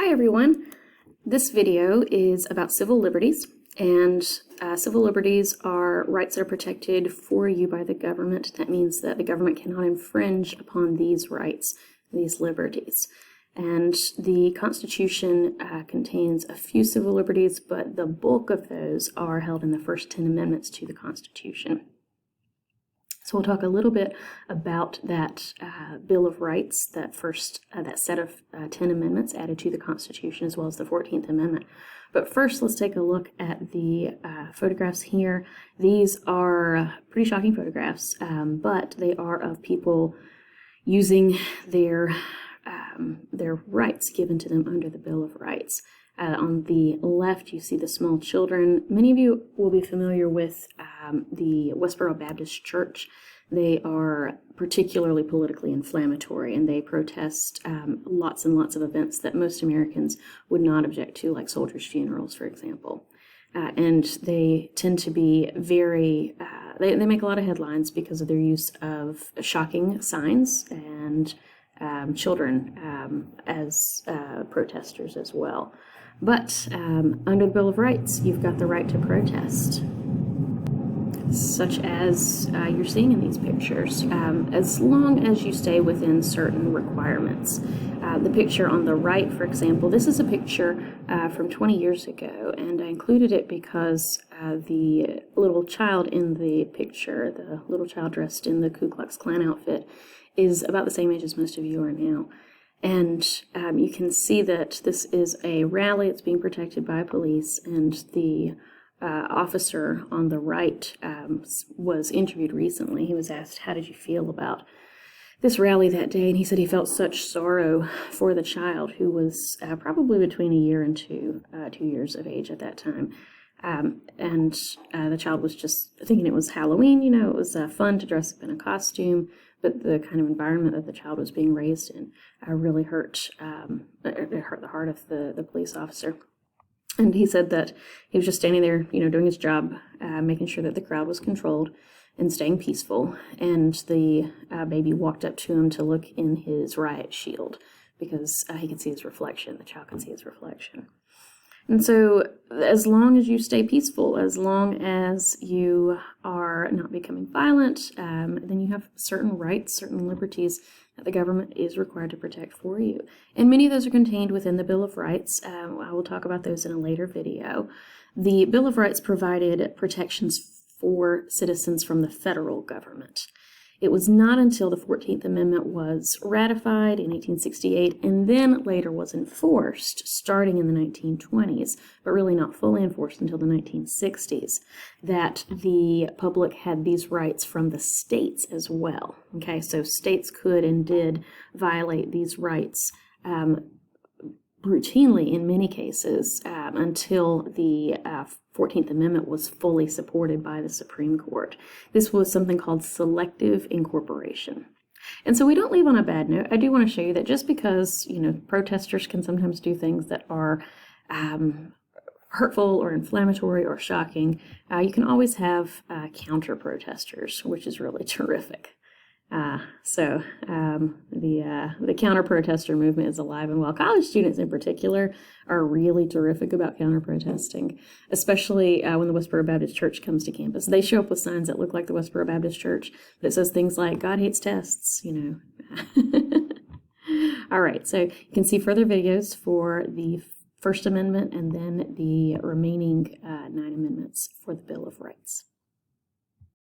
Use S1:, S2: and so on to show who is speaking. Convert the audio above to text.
S1: Hi everyone. This video is about civil liberties, and civil liberties are rights that are protected for you by the government. That means that the government cannot infringe upon these rights, these liberties. And the Constitution contains a few civil liberties, but the bulk of those are held in the first 10 amendments to the Constitution. So we'll talk a little bit about that Bill of Rights, that set of 10 amendments added to the Constitution, as well as the 14th Amendment. But first, let's take a look at the photographs here. These are pretty shocking photographs, but they are of people using their rights given to them under the Bill of Rights. On the left, you see the small children. Many of you will be familiar with the Westboro Baptist Church. They are particularly politically inflammatory, and they protest lots and lots of events that most Americans would not object to, like soldiers' funerals, for example. And they tend to be very, they make a lot of headlines because of their use of shocking signs and children as protesters as well. But under the Bill of Rights, you've got the right to protest, such as you're seeing in these pictures, as long as you stay within certain requirements. The picture on the right, for example, this is a picture from 20 years ago, and I included it because the little child in the picture, the little child dressed in the Ku Klux Klan outfit, is about the same age as most of you are now. And you can see that this is a rally. It's being protected by police, and the officer on the right was interviewed recently. He was asked, how did you feel about this rally that day? And he said he felt such sorrow for the child, who was probably between a year and 2 years of age at that time. And the child was just thinking it was Halloween. You know, it was fun to dress up in a costume, but the kind of environment that the child was being raised in really hurt. It hurt the heart of the police officer. And he said that he was just standing there, you know, doing his job, making sure that the crowd was controlled and staying peaceful. And the baby walked up to him to look in his riot shield because he could see his reflection. The child could see his reflection. And so as long as you stay peaceful, as long as you are not becoming violent, then you have certain rights, certain liberties that the government is required to protect for you. And many of those are contained within the Bill of Rights. I will talk about those in a later video. The Bill of Rights provided protections for citizens from the federal government. It was not until the 14th Amendment was ratified in 1868 and then later was enforced starting in the 1920s, but really not fully enforced until the 1960s, that the public had these rights from the states as well. Okay, so states could and did violate these rights routinely in many cases until the 14th Amendment was fully supported by the Supreme Court. This was something called selective incorporation. And so we don't leave on a bad note. I do want to show you that just because, you know, protesters can sometimes do things that are hurtful or inflammatory or shocking, you can always have counter-protesters, which is really terrific. The counter-protester movement is alive and well. College students in particular are really terrific about counter-protesting, especially when the Westboro Baptist Church comes to campus. They show up with signs that look like the Westboro Baptist Church, but it says things like, God hates tests, you know. All right, so you can see further videos for the First Amendment and then the remaining 9 amendments for the